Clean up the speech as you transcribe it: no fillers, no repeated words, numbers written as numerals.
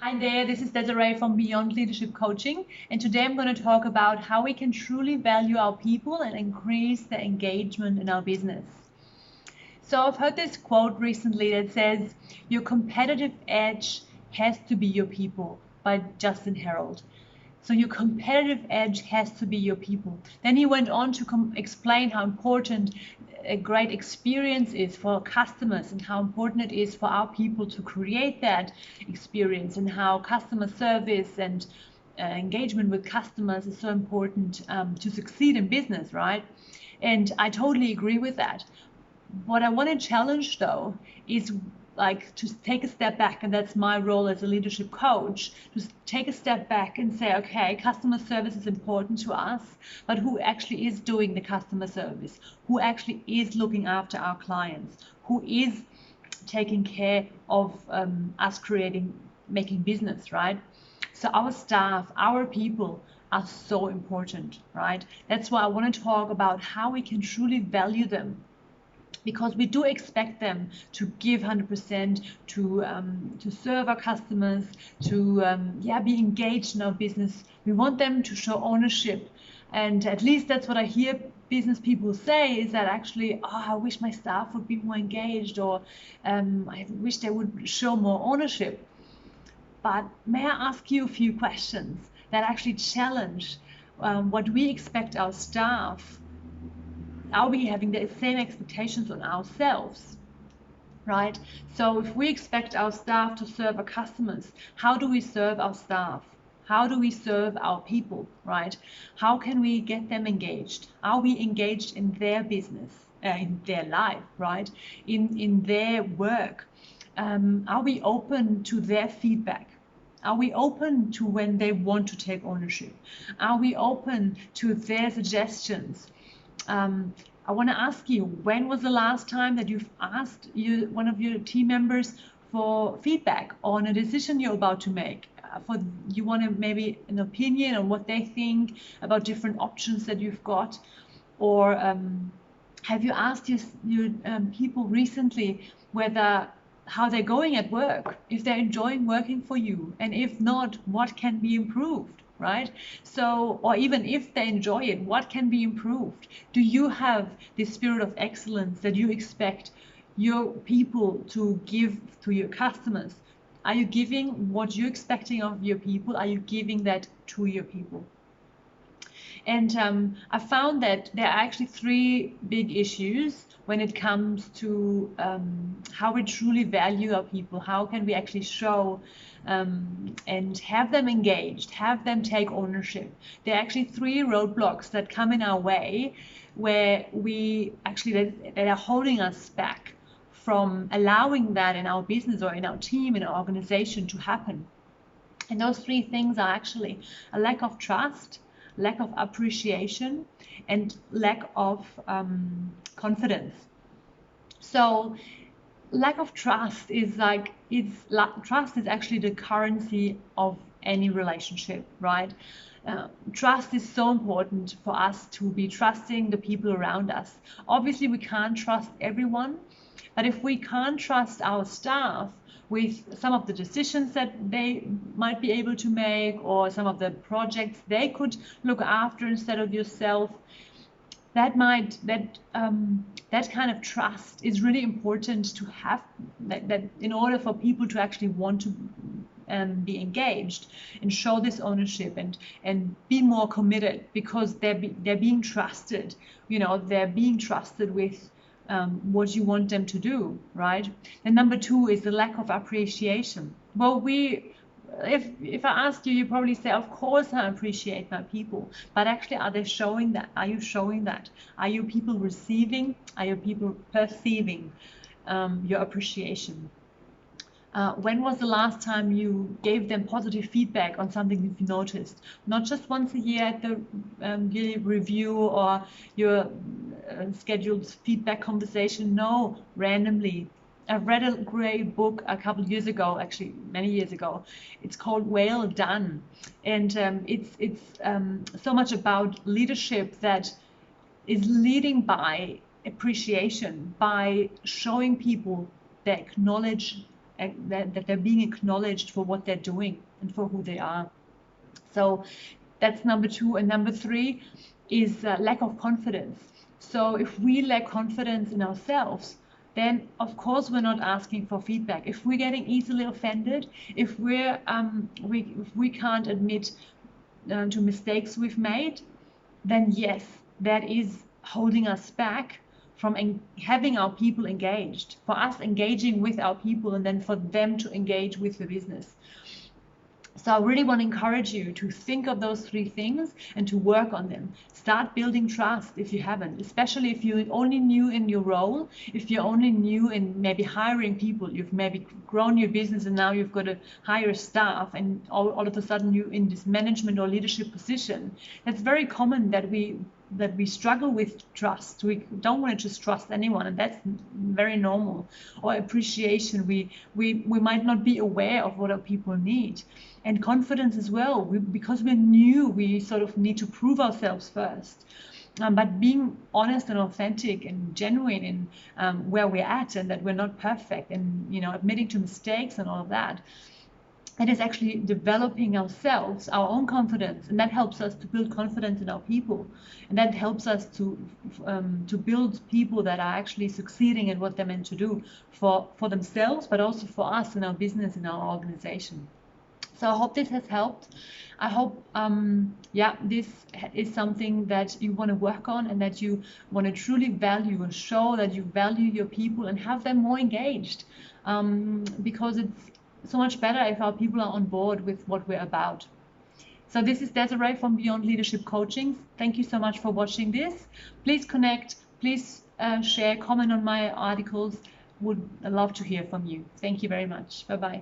Hi there, this is Desiree from Beyond Leadership Coaching, and today I'm going to talk about how we can truly value our people and increase the engagement in our business. So I've heard this quote recently that says, "Your competitive edge has to be your people," by Justin Harold. So your competitive edge has to be your people. Then he went on to explain how important a great experience is for customers and how important it is for our people to create that experience, and how customer service and engagement with customers is so important to succeed in business, right? And I totally agree with that. What I want to challenge though is like to take a step back, and that's my role as a leadership coach, to take a step back and say, okay, customer service is important to us, but who actually is doing the customer service? Who actually is looking after our clients? Who is taking care of us making business, right? So our staff, our people are so important, right? That's why I want to talk about how we can truly value them, because we do expect them to give 100%, to serve our customers, to be engaged in our business. We want them to show ownership, and at least that's what I hear business people say, is that actually, oh, I wish my staff would be more engaged, or I wish they would show more ownership. But may I ask you a few questions that actually challenge what we expect our staff? Are we having the same expectations on ourselves, right? So if we expect our staff to serve our customers, how do we serve our staff? How do we serve our people, right? How can we get them engaged? Are we engaged in their business, in their life, right? In their work? Are we open to their feedback? Are we open to when they want to take ownership? Are we open to their suggestions? I want to ask you, when was the last time that you've asked one of your team members for feedback on a decision you're about to make? You want to maybe an opinion on what they think about different options that you've got? Or have you asked your people recently how they're going at work, if they're enjoying working for you, and if not, what can be improved? Right? So, or even if they enjoy it, what can be improved? Do you have this spirit of excellence that you expect your people to give to your customers? Are you giving what you're expecting of your people? Are you giving that to your people? And I found that there are actually three big issues when it comes to how we truly value our people. How can we actually show and have them engaged, have them take ownership? There are actually three roadblocks that come in our way, where that are holding us back from allowing that in our business or in our team, in our organization, to happen. And those three things are actually a lack of trust, lack of appreciation, and lack of confidence. So lack of trust is trust is actually the currency of any relationship, right? Trust is so important for us to be trusting the people around us. Obviously, we can't trust everyone, but if we can't trust our staff with some of the decisions that they might be able to make, or some of the projects they could look after instead of yourself, that kind of trust is really important to have, that in order for people to actually want to be engaged and show this ownership and be more committed, because they're being trusted. They're being trusted with what you want them to do, right? And number two is the lack of appreciation. Well, if I ask you, you probably say, of course I appreciate my people, but actually, are they showing that? Are you showing that? Are your people receiving? Are your people perceiving your appreciation? When was the last time you gave them positive feedback on something you've noticed? Not just once a year at the yearly review or your scheduled feedback conversation. No, randomly. I've read a great book a couple of years ago, actually many years ago. It's called Well Done, and it's so much about leadership that is leading by appreciation, by showing people they acknowledge that they're being acknowledged for what they're doing and for who they are. So that's number 2. And number 3 is lack of confidence. So if we lack confidence in ourselves, then of course we're not asking for feedback. If we're getting easily offended, if we can't admit to mistakes we've made, then yes, that is holding us back from having our people engaged, for us engaging with our people, and then for them to engage with the business. So I really want to encourage you to think of those 3 things and to work on them. Start building trust if you haven't, especially if you're only new in your role, if you're only new in maybe hiring people, you've maybe grown your business and now you've got to hire staff, and all of a sudden you're in this management or leadership position. That's very common that we struggle with trust. We don't want to just trust anyone, and that's very normal. Or appreciation, we might not be aware of what our people need. And confidence as well, because we're new, we sort of need to prove ourselves first. But being honest and authentic and genuine in where we're at, and that we're not perfect, and admitting to mistakes and all of that, it is actually developing ourselves, our own confidence, and that helps us to build confidence in our people, and that helps us to build people that are actually succeeding in what they're meant to do for themselves, but also for us in our business, in our organization. So I hope this has helped. I hope this is something that you want to work on, and that you want to truly value and show that you value your people and have them more engaged, because it's so much better if our people are on board with what we're about. So this is Desiree from Beyond Leadership Coaching. Thank you so much for watching this. Please connect, please share, comment on my articles. Would love to hear from you. Thank you very much. Bye-bye.